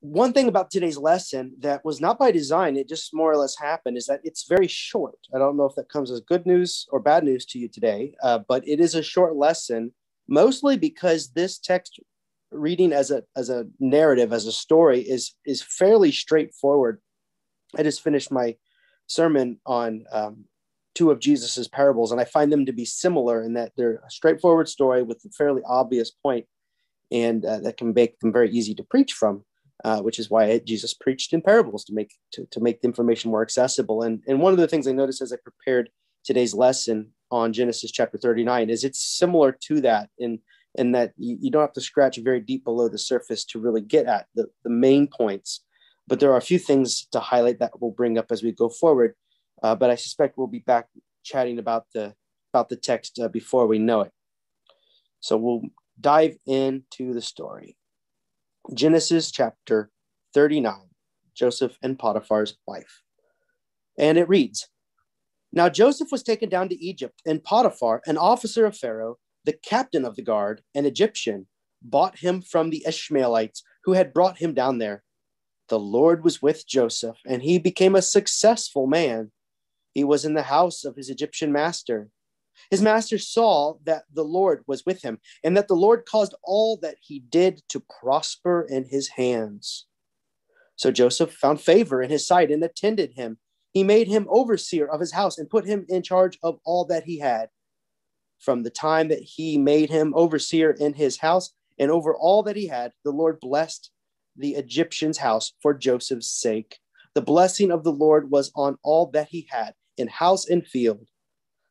One thing about today's lesson that was not by design, it just more or less happened, is that it's very short. I don't know if that comes as good news or bad news to you today, but it is a short lesson, mostly because this text reading as a narrative, as a story, is fairly straightforward. I just finished my sermon on two of Jesus's parables, and I find them to be similar in that they're a straightforward story with a fairly obvious point, and that can make them very easy to preach from. Which is why Jesus preached in parables to make the information more accessible. And one of the things I noticed as I prepared today's lesson on Genesis chapter 39 is it's similar to that in that you don't have to scratch very deep below the surface to really get at the main points. But there are a few things to highlight that we'll bring up as we go forward. But I suspect we'll be back chatting about the text before we know it. So we'll dive into the story. Genesis chapter 39, Joseph and Potiphar's wife. And it reads, "Now Joseph was taken down to Egypt, and Potiphar, an officer of Pharaoh, the captain of the guard, an Egyptian, bought him from the Ishmaelites who had brought him down there. The Lord was with Joseph, and he became a successful man. He was in the house of his Egyptian master. His master saw that the Lord was with him, and that the Lord caused all that he did to prosper in his hands. So Joseph found favor in his sight and attended him. He made him overseer of his house and put him in charge of all that he had. From the time that he made him overseer in his house and over all that he had, the Lord blessed the Egyptian's house for Joseph's sake. The blessing of the Lord was on all that he had in house and field.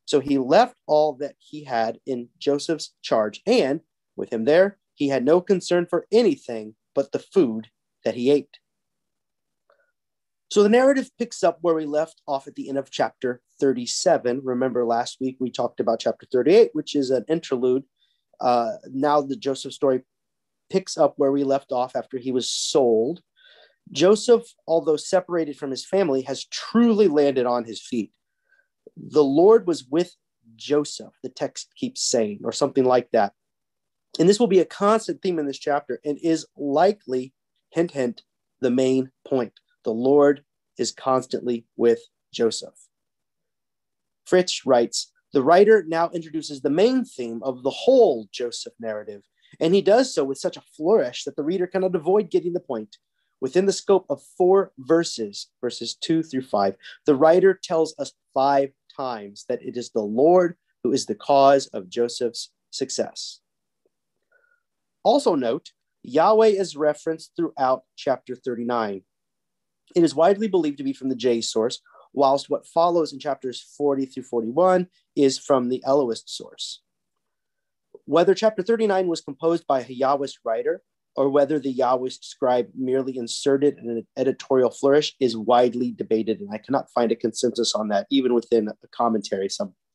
So he left all that he had in Joseph's charge, and with him there, he had no concern for anything but the food that he ate." So the narrative picks up where we left off at the end of chapter 37. Remember last week we talked about chapter 38, which is an interlude. Now the Joseph story picks up where we left off after he was sold. Joseph, although separated from his family, has truly landed on his feet. The Lord was with Joseph, the text keeps saying, or something like that. And this will be a constant theme in this chapter and is likely, hint, hint, the main point. The Lord is constantly with Joseph. Fritz writes, "The writer now introduces the main theme of the whole Joseph narrative, and he does so with such a flourish that the reader cannot avoid getting the point. Within the scope of 4 verses, verses 2 through 5, the writer tells us 5 times that it is the Lord who is the cause of Joseph's success." Also note, Yahweh is referenced throughout chapter 39. It is widely believed to be from the J source, whilst what follows in chapters 40 through 41 is from the Elohist source. Whether chapter 39 was composed by a Yahwist writer or whether the Yahwist scribe merely inserted an editorial flourish is widely debated, and I cannot find a consensus on that, even within a commentary.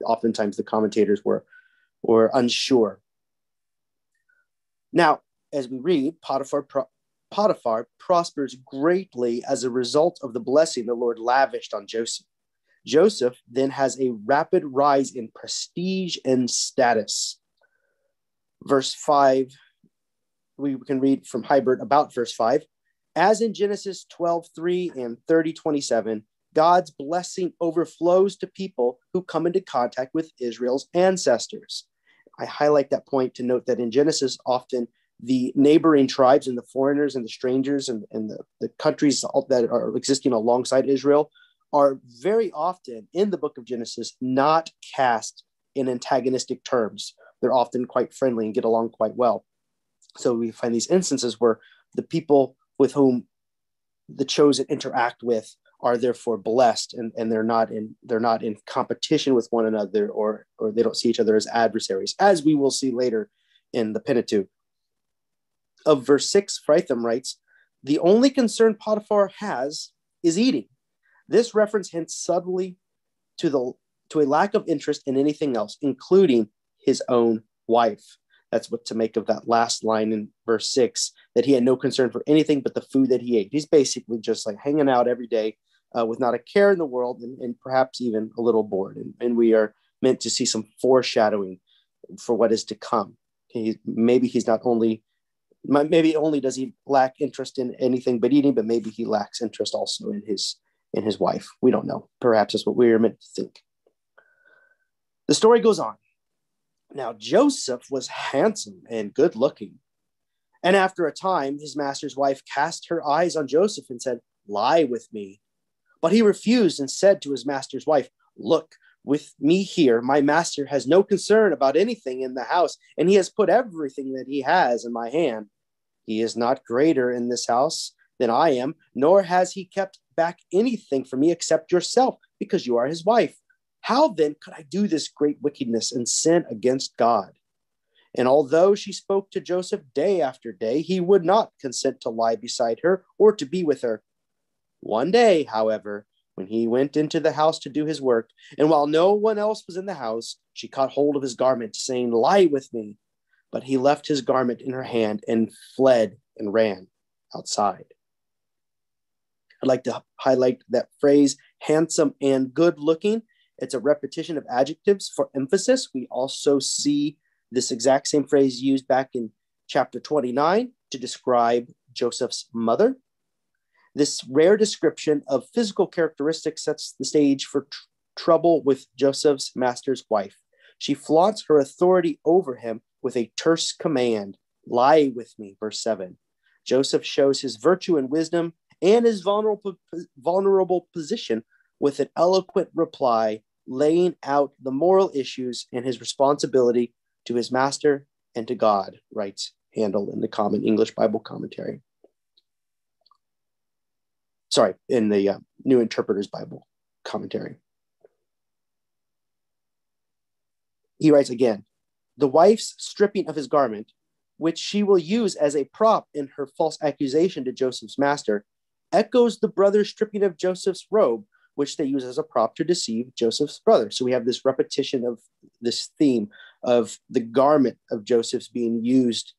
Oftentimes the commentators were unsure. Now, as we read, Potiphar prospers greatly as a result of the blessing the Lord lavished on Joseph. Joseph then has a rapid rise in prestige and status. Verse 5, we can read from Hybrid about verse 5. "As in Genesis 12:3 and 30:27, God's blessing overflows to people who come into contact with Israel's ancestors." I highlight that point to note that in Genesis, often the neighboring tribes and the foreigners and the strangers and the countries that are existing alongside Israel are very often in the book of Genesis not cast in antagonistic terms. They're often quite friendly and get along quite well. So we find these instances where the people with whom the chosen interact with are therefore blessed, and they're not in competition with one another, or they don't see each other as adversaries, as we will see later in the Pentateuch. Of verse 6, Fritham writes, "The only concern Potiphar has is eating." This reference hints subtly to a lack of interest in anything else, including his own wife. That's what to make of that last line in verse 6, that he had no concern for anything but the food that he ate. He's basically just like hanging out every day with not a care in the world, and perhaps even a little bored. And we are meant to see some foreshadowing for what is to come. Maybe he's not only Maybe only does he lack interest in anything but eating, but maybe he lacks interest also in his wife. We don't know. Perhaps that's what we are meant to think. The story goes on. Now, Joseph was handsome and good looking. And after a time, his master's wife cast her eyes on Joseph and said, "Lie with me." But he refused and said to his master's wife, "Look, with me here, my master has no concern about anything in the house, and he has put everything that he has in my hand. He is not greater in this house than I am, nor has he kept back anything from me except yourself, because you are his wife. How then could I do this great wickedness and sin against God?" And although she spoke to Joseph day after day, he would not consent to lie beside her or to be with her. One day, however, when he went into the house to do his work, and while no one else was in the house, she caught hold of his garment, saying, "Lie with me." But he left his garment in her hand and fled and ran outside. I'd like to highlight that phrase, handsome and good looking. It's a repetition of adjectives for emphasis. We also see this exact same phrase used back in chapter 29 to describe Joseph's mother. This rare description of physical characteristics sets the stage for trouble with Joseph's master's wife. She flaunts her authority over him with a terse command, "Lie with me," verse 7. Joseph shows his virtue and wisdom and his vulnerable position with an eloquent reply, laying out the moral issues and his responsibility to his master and to God, writes Handel in the Common English Bible Commentary. Sorry, in the New Interpreter's Bible Commentary. He writes again, "The wife's stripping of his garment, which she will use as a prop in her false accusation to Joseph's master, echoes the brother's stripping of Joseph's robe, which they use as a prop to deceive Joseph's brother." So we have this repetition of this theme of the garment of Joseph's being used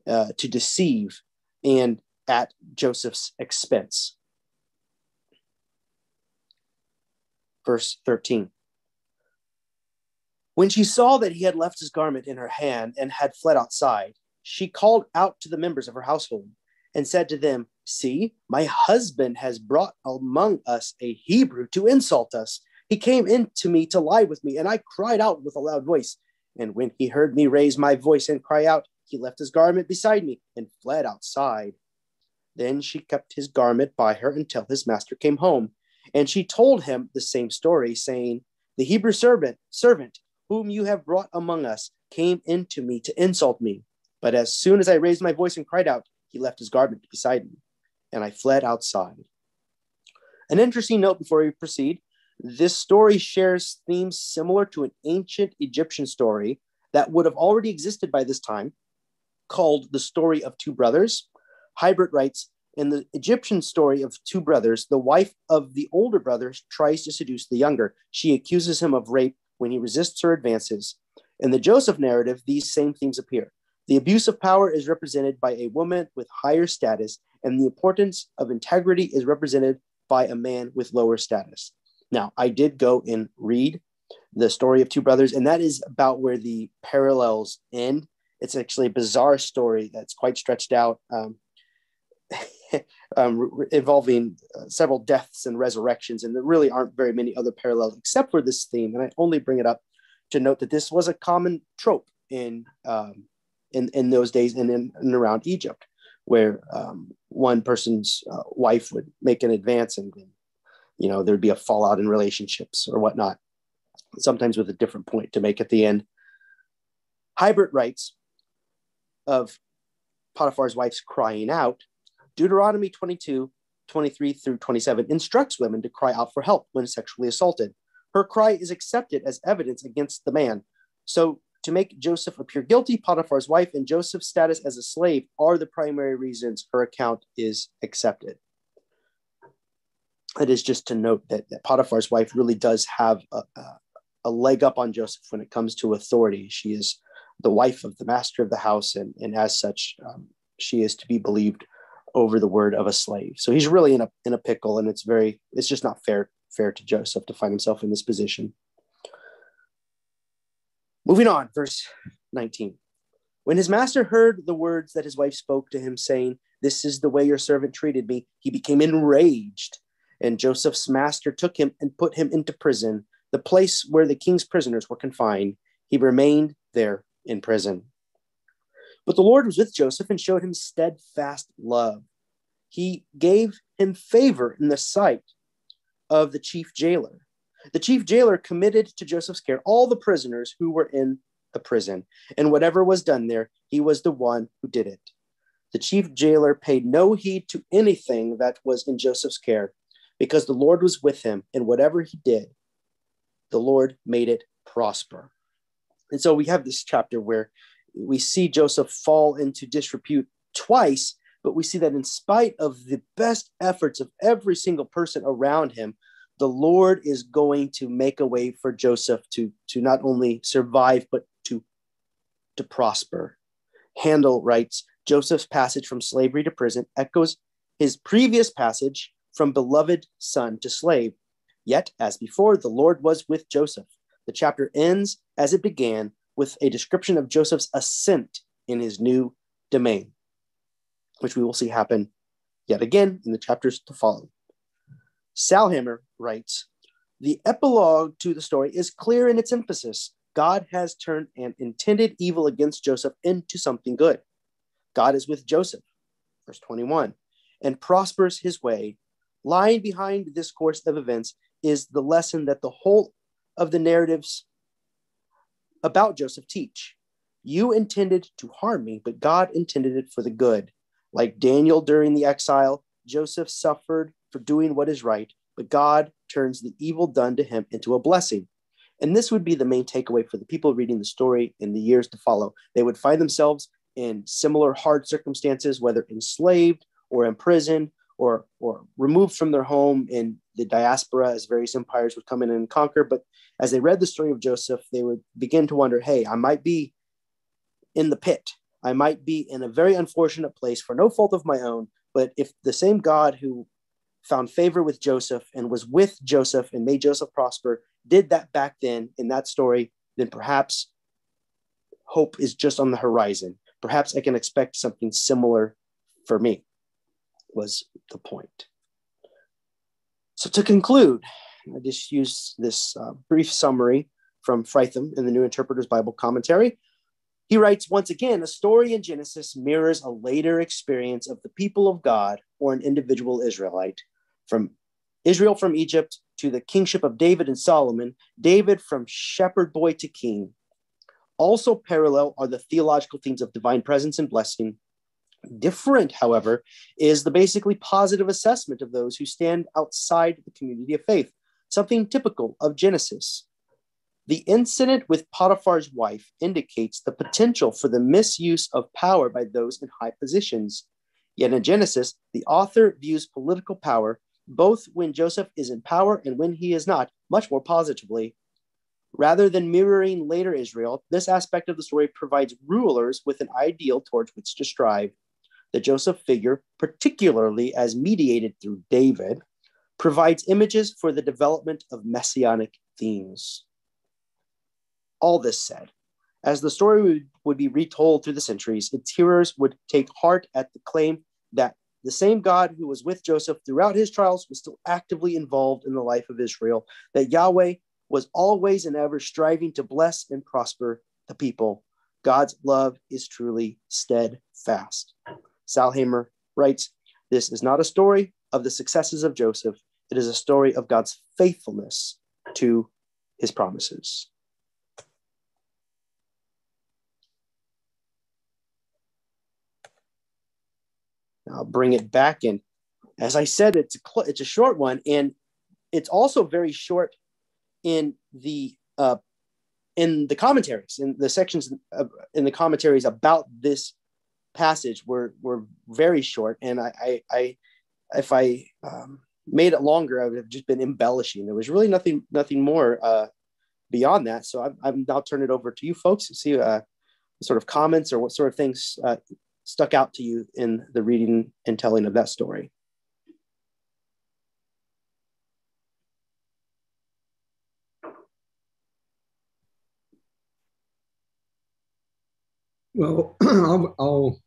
to deceive and at Joseph's expense. Verse 13. When she saw that he had left his garment in her hand and had fled outside, she called out to the members of her household and said to them, "See, my husband has brought among us a Hebrew to insult us. He came in to me to lie with me, and I cried out with a loud voice. And when he heard me raise my voice and cry out, he left his garment beside me and fled outside." Then she kept his garment by her until his master came home. And she told him the same story, saying, "The Hebrew servant whom you have brought among us came in to me to insult me. But as soon as I raised my voice and cried out, he left his garment beside me, and I fled outside." An interesting note before we proceed. This story shares themes similar to an ancient Egyptian story that would have already existed by this time, called the story of two brothers. Hybert writes, "In the Egyptian story of two brothers, the wife of the older brother tries to seduce the younger. She accuses him of rape when he resists her advances. In the Joseph narrative, these same themes appear. The abuse of power is represented by a woman with higher status, and the importance of integrity is represented by a man with lower status." Now, I did go and read the story of two brothers, and that is about where the parallels end. It's actually a bizarre story that's quite stretched out, involving several deaths and resurrections, and there really aren't very many other parallels except for this theme. And I only bring it up to note that this was a common trope in those days and in and around Egypt, where one person's wife would make an advance, and there'd be a fallout in relationships or whatnot, sometimes with a different point to make at the end. Hybert writes of Potiphar's wife's crying out, Deuteronomy 22:23 through 27 instructs women to cry out for help when sexually assaulted. Her cry is accepted as evidence against the man. So to make Joseph appear guilty, Potiphar's wife and Joseph's status as a slave are the primary reasons her account is accepted. It is just to note that Potiphar's wife really does have a leg up on Joseph when it comes to authority. She is the wife of the master of the house, and as such, she is to be believed over the word of a slave. So he's really in a pickle, and it's just not fair to Joseph to find himself in this position. Moving on, verse 19. When his master heard the words that his wife spoke to him, saying, "This is the way your servant treated me," he became enraged. And Joseph's master took him and put him into prison, the place where the king's prisoners were confined. He remained there in prison. But the Lord was with Joseph and showed him steadfast love. He gave him favor in the sight of the chief jailer. The chief jailer committed to Joseph's care all the prisoners who were in the prison, and whatever was done there, he was the one who did it. The chief jailer paid no heed to anything that was in Joseph's care, because the Lord was with him, and whatever he did, the Lord made it prosper. And so we have this chapter where we see Joseph fall into disrepute twice, but we see that in spite of the best efforts of every single person around him, the Lord is going to make a way for Joseph to not only survive, but to prosper. Handel writes, Joseph's passage from slavery to prison echoes his previous passage from beloved son to slave. Yet, as before, the Lord was with Joseph. The chapter ends as it began, with a description of Joseph's ascent in his new domain, which we will see happen yet again in the chapters to follow. Salhammer writes, the epilogue to the story is clear in its emphasis. God has turned an intended evil against Joseph into something good. God is with Joseph, verse 21, and prospers his way. Lying behind this course of events is the lesson that the whole of the narratives about Joseph teach. You intended to harm me, but God intended it for the good. Like Daniel during the exile, Joseph suffered for doing what is right, but God turns the evil done to him into a blessing. And this would be the main takeaway for the people reading the story in the years to follow. They would find themselves in similar hard circumstances, whether enslaved or imprisoned or removed from their home in the diaspora as various empires would come in and conquer. But as they read the story of Joseph, they would begin to wonder, hey, I might be in the pit. I might be in a very unfortunate place for no fault of my own. But if the same God who found favor with Joseph and was with Joseph and made Joseph prosper did that back then in that story, then perhaps hope is just on the horizon. Perhaps I can expect something similar for me, was the point. So to conclude, I just use this brief summary from Fritham in the New Interpreter's Bible Commentary. He writes, once again, a story in Genesis mirrors a later experience of the people of God or an individual Israelite. From Israel from Egypt to the kingship of David and Solomon, David from shepherd boy to king. Also parallel are the theological themes of divine presence and blessing. Different, however, is the basically positive assessment of those who stand outside the community of faith, something typical of Genesis. The incident with Potiphar's wife indicates the potential for the misuse of power by those in high positions. Yet in Genesis, the author views political power, both when Joseph is in power and when he is not, much more positively. Rather than mirroring later Israel, this aspect of the story provides rulers with an ideal towards which to strive. The Joseph figure, particularly as mediated through David, provides images for the development of messianic themes. All this said, as the story would be retold through the centuries, its hearers would take heart at the claim that the same God who was with Joseph throughout his trials was still actively involved in the life of Israel, that Yahweh was always and ever striving to bless and prosper the people. God's love is truly steadfast. Salhammer writes, this is not a story of the successes of Joseph. It is a story of God's faithfulness to his promises. I'll bring it back in. As I said, it's a short one, and it's also very short in the commentaries, in the sections in the commentaries about this passage were very short. And if I made it longer, I would have just been embellishing. There was really nothing more beyond that. So I'm now turn it over to you folks to see sort of comments or what sort of things stuck out to you in the reading and telling of that story. Well, I'll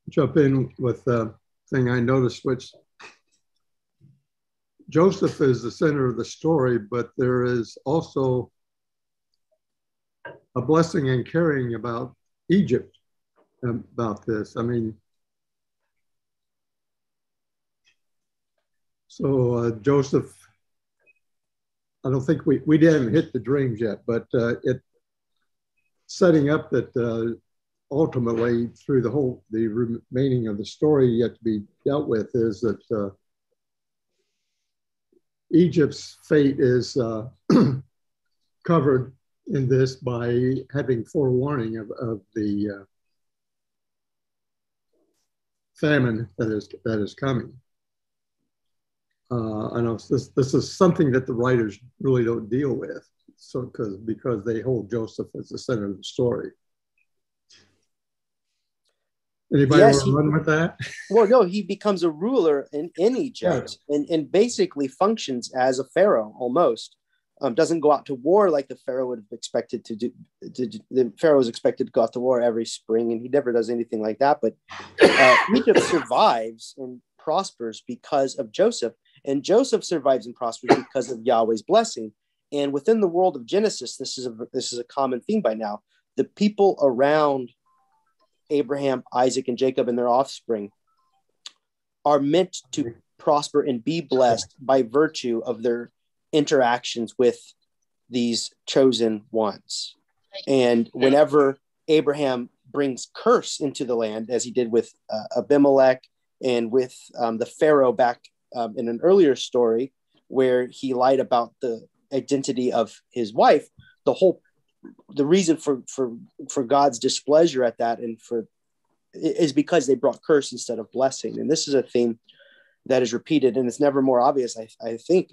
jump in with a thing I noticed, which Joseph is the center of the story, but there is also a blessing and caring about Egypt about this. I mean, so Joseph, I don't think we didn't hit the dreams yet, but it setting up that ultimately through the remaining of the story yet to be dealt with is that Egypt's fate is covered in this by having forewarning of the famine that is coming. I know this is something that the writers really don't deal with, so because they hold Joseph as the center of the story. Anybody want to run with that? Well, no, he becomes a ruler in Egypt, right, and basically functions as a pharaoh almost. Doesn't go out to war like the pharaoh would have expected to do. The pharaoh is expected to go out to war every spring, and he never does anything like that. But Egypt survives and prospers because of Joseph, and Joseph survives and prospers because of Yahweh's blessing. And within the world of Genesis, this is a common theme by now. The people around Abraham, Isaac, and Jacob and their offspring are meant to prosper and be blessed by virtue of their interactions with these chosen ones. And whenever Abraham brings curse into the land, as he did with Abimelech and with the Pharaoh back in an earlier story where he lied about the identity of his wife, the reason for God's displeasure at that is because they brought curse instead of blessing. And this is a theme that is repeated, and it's never more obvious, I think,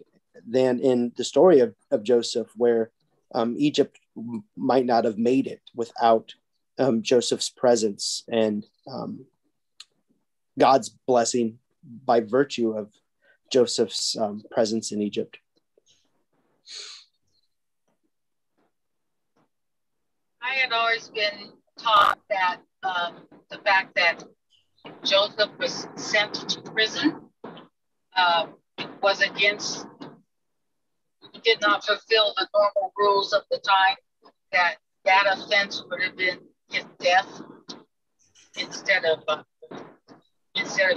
than in the story of Joseph, where Egypt might not have made it without Joseph's presence and God's blessing by virtue of Joseph's presence in Egypt. I had always been taught that the fact that Joseph was sent to prison was against, he did not fulfill the normal rules of the time, that offense would have been his death instead of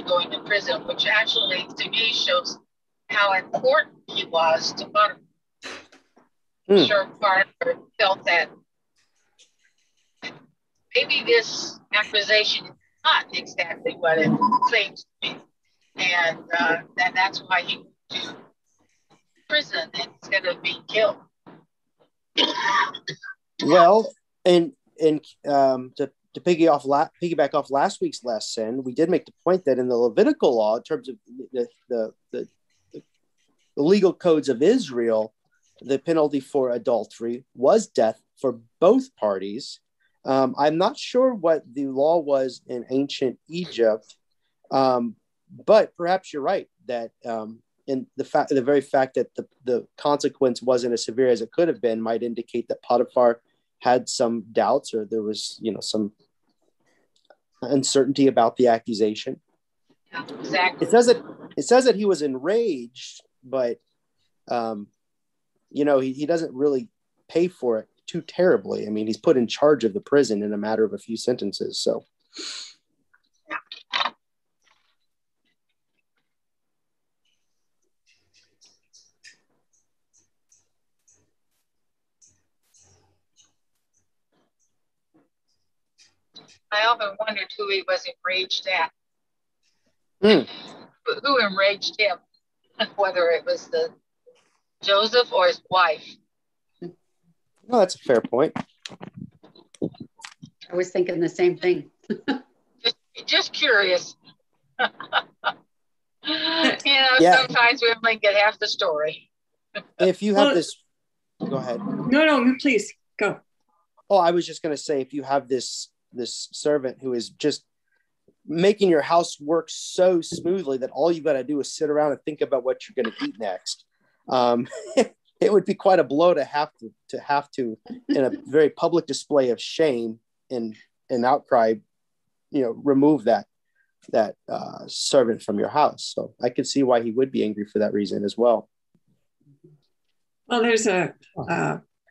going to prison, which actually to me shows how important he was to Potiphar. I'm sure Potiphar felt that maybe this accusation is not exactly what it claims to be. And that's why he went to prison instead of being killed. Well, and to piggyback off last week's lesson, we did make the point that in the Levitical law, in terms of the legal codes of Israel, the penalty for adultery was death for both parties. I'm not sure what the law was in ancient Egypt, but perhaps you're right that in the very fact that the consequence wasn't as severe as it could have been might indicate that Potiphar had some doubts, or there was some uncertainty about the accusation. Yeah, exactly. It says that he was enraged, but he doesn't really pay for it too terribly. I mean, he's put in charge of the prison in a matter of a few sentences. So, I often wondered who he was enraged at. Who enraged him? Whether it was the Joseph or his wife. Well, that's a fair point. I was thinking the same thing. just curious. Sometimes we only get half the story. If you have this, go ahead. No, please go. Oh, I was just going to say, if you have this servant who is just making your house work so smoothly that all you've got to do is sit around and think about what you're going to eat next, it would be quite a blow to have to in a very public display of shame and an outcry, remove that servant from your house. So I could see why he would be angry for that reason as well. Well, there's a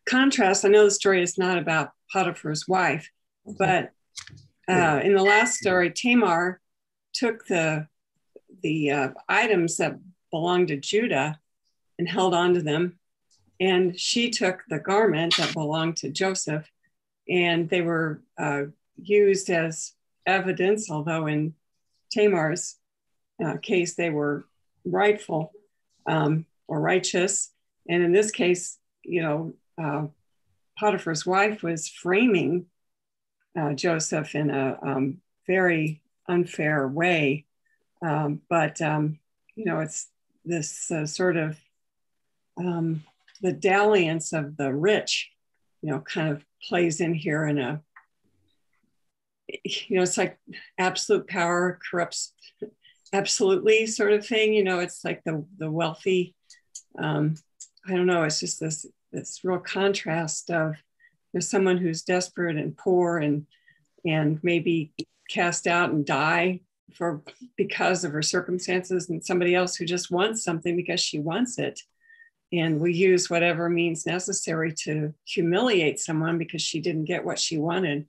contrast. I know the story is not about Potiphar's wife, but in the last story, Tamar took the items that belonged to Judah and held on to them. And she took the garment that belonged to Joseph, and they were used as evidence, although in Tamar's case, they were rightful or righteous. And in this case, Potiphar's wife was framing Joseph in a very unfair way. But it's this sort of the dalliance of the rich, kind of plays in here in a, it's like absolute power corrupts absolutely sort of thing. It's like the wealthy, I don't know, it's just this real contrast of there's someone who's desperate and poor and maybe cast out and die because of her circumstances, and somebody else who just wants something because she wants it. And we use whatever means necessary to humiliate someone because she didn't get what she wanted.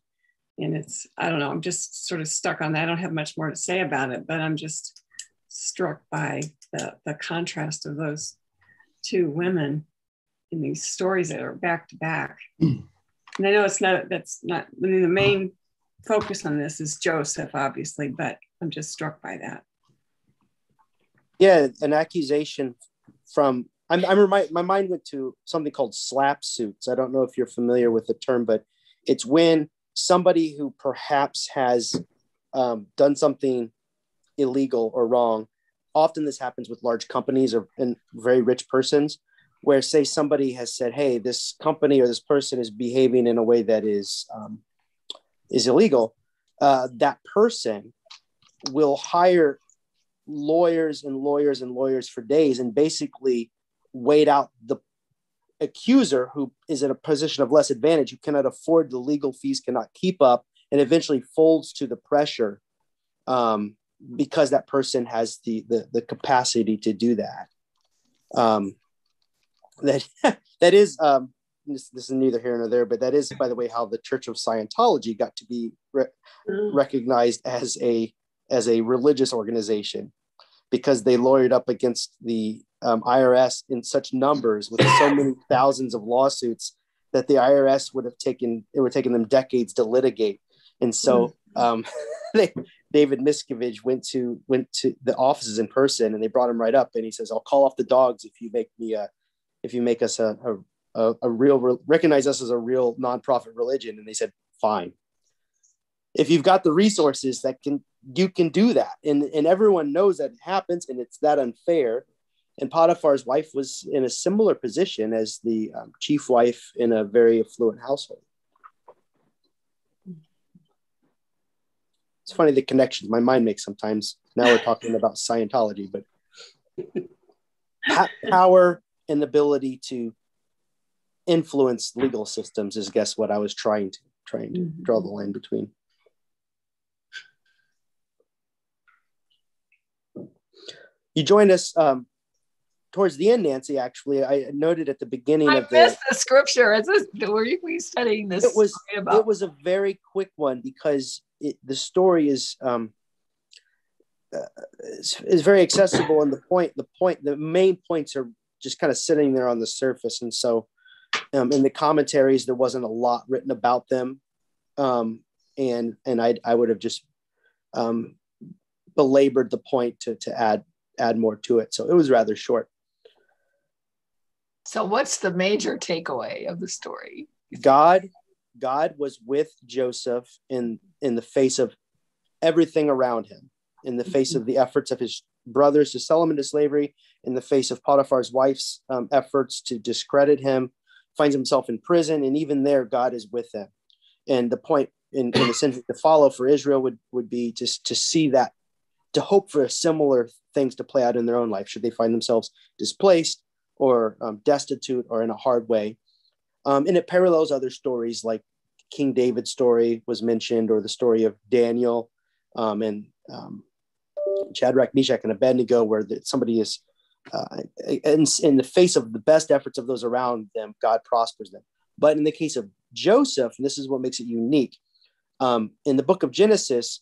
And I don't know, I'm just sort of stuck on that. I don't have much more to say about it, but I'm just struck by the contrast of those two women in these stories that are back to back. And I know the main focus on this is Joseph, obviously, but I'm just struck by that. Yeah, an accusation from, my mind went to something called slap suits. I don't know if you're familiar with the term, but it's when somebody who perhaps has done something illegal or wrong. Often this happens with large companies and very rich persons, where say somebody has said, hey, this company or this person is behaving in a way that is illegal. That person will hire lawyers and lawyers and lawyers for days and basically wait out the accuser who is in a position of less advantage, who cannot afford the legal fees, cannot keep up, and eventually folds to the pressure because that person has the capacity to do that. That is this is neither here nor there, but that is, by the way, how the Church of Scientology got to be recognized as a religious organization, because they lawyered up against the IRS in such numbers with so many thousands of lawsuits that the IRS would have taken them decades to litigate. And so David Miscavige went to the offices in person, and they brought him right up, and he says, I'll call off the dogs if you make us recognize us as a real nonprofit religion. And they said, fine. If you've got the resources you can do that. And everyone knows that it happens, and it's that unfair. And Potiphar's wife was in a similar position as the chief wife in a very affluent household. It's funny the connections my mind makes sometimes. Now we're talking about Scientology, but power and the ability to influence legal systems is, guess what I was trying to draw the line between. You joined us towards the end, Nancy. Actually, I noted at the beginning I missed the scripture. Were you studying this? It was a very quick one, because the story is very accessible, and the main points are just kind of sitting there on the surface. And so, in the commentaries, there wasn't a lot written about them, and I would have just belabored the point to add more to it. So it was rather short. So what's the major takeaway of the story? God was with Joseph in the face of everything around him, in the face of the efforts of his brothers to sell him into slavery, in the face of Potiphar's wife's efforts to discredit him, finds himself in prison, and even there, God is with him. And the point in the sense to follow for Israel would be just to see that, to hope for similar things to play out in their own life, should they find themselves displaced or destitute or in a hard way. And it parallels other stories like King David's story was mentioned, or the story of Daniel and Shadrach, Meshach, and Abednego, where somebody is in the face of the best efforts of those around them, God prospers them. But in the case of Joseph, and this is what makes it unique, in the book of Genesis,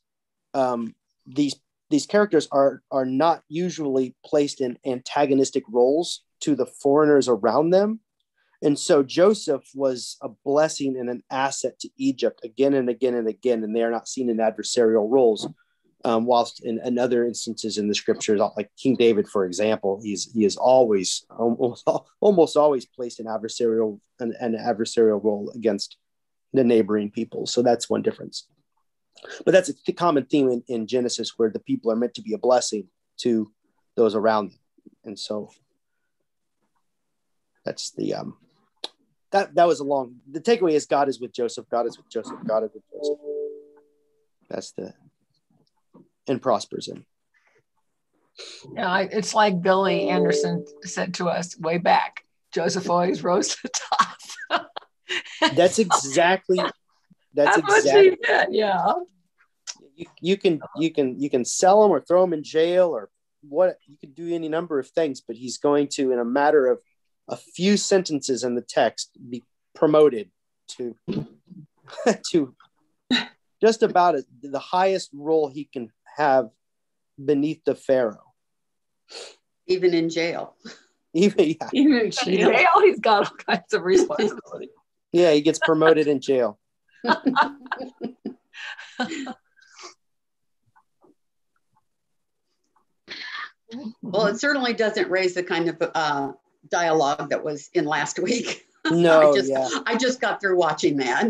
these characters are not usually placed in antagonistic roles to the foreigners around them. And so Joseph was a blessing and an asset to Egypt again and again and again, and they are not seen in adversarial roles. Whilst in other instances in the scriptures, like King David, for example, he is always almost always placed in an adversarial role against the neighboring people. So that's one difference. But that's a common theme in Genesis, where the people are meant to be a blessing to those around them. And so that's the that was a long. The takeaway is God is with Joseph. God is with Joseph. God is with Joseph. That's the and prospers him. Yeah, it's like Billy Anderson said to us way back. Joseph always rose to the top. That's exactly what she said. Yeah. You can sell him or throw him in jail or what. You can do any number of things, but he's going to, in a matter of a few sentences in the text, be promoted to to just about the highest role he can have beneath the Pharaoh. Even in jail. Even in jail, he's got all kinds of responsibility. Yeah, he gets promoted in jail. Well, it certainly doesn't raise the kind of dialogue that was in last week. No, I just got through watching that.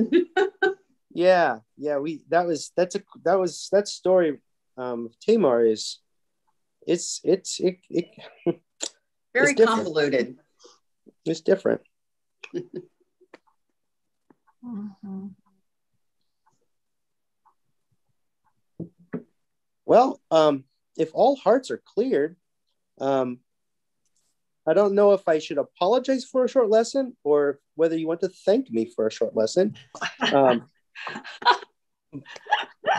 Yeah. That story Tamar is it's very convoluted. It's different. Mm-hmm. Well, if all hearts are cleared, I don't know if I should apologize for a short lesson or whether you want to thank me for a short lesson.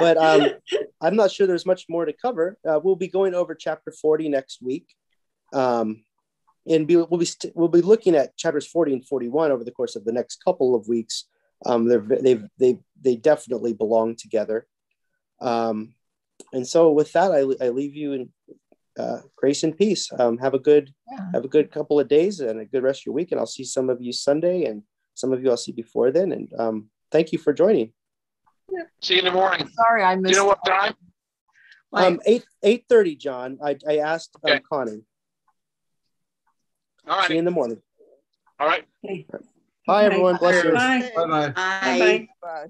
But I'm not sure there's much more to cover. We'll be going over chapter 40 next week. And we'll be looking at chapters 40 and 41 over the course of the next couple of weeks. They definitely belong together. And so with that, I leave you in grace and peace. Have a good couple of days and a good rest of your week. And I'll see some of you Sunday, and some of you I'll see before then. And thank you for joining. See you in the morning. Sorry, I missed. Do you know what time? 8:30, John. I asked Connie. All right. See you in the morning. All right. Okay. Bye, everyone. Bless you. Bye. Bye-bye. Bye. Bye.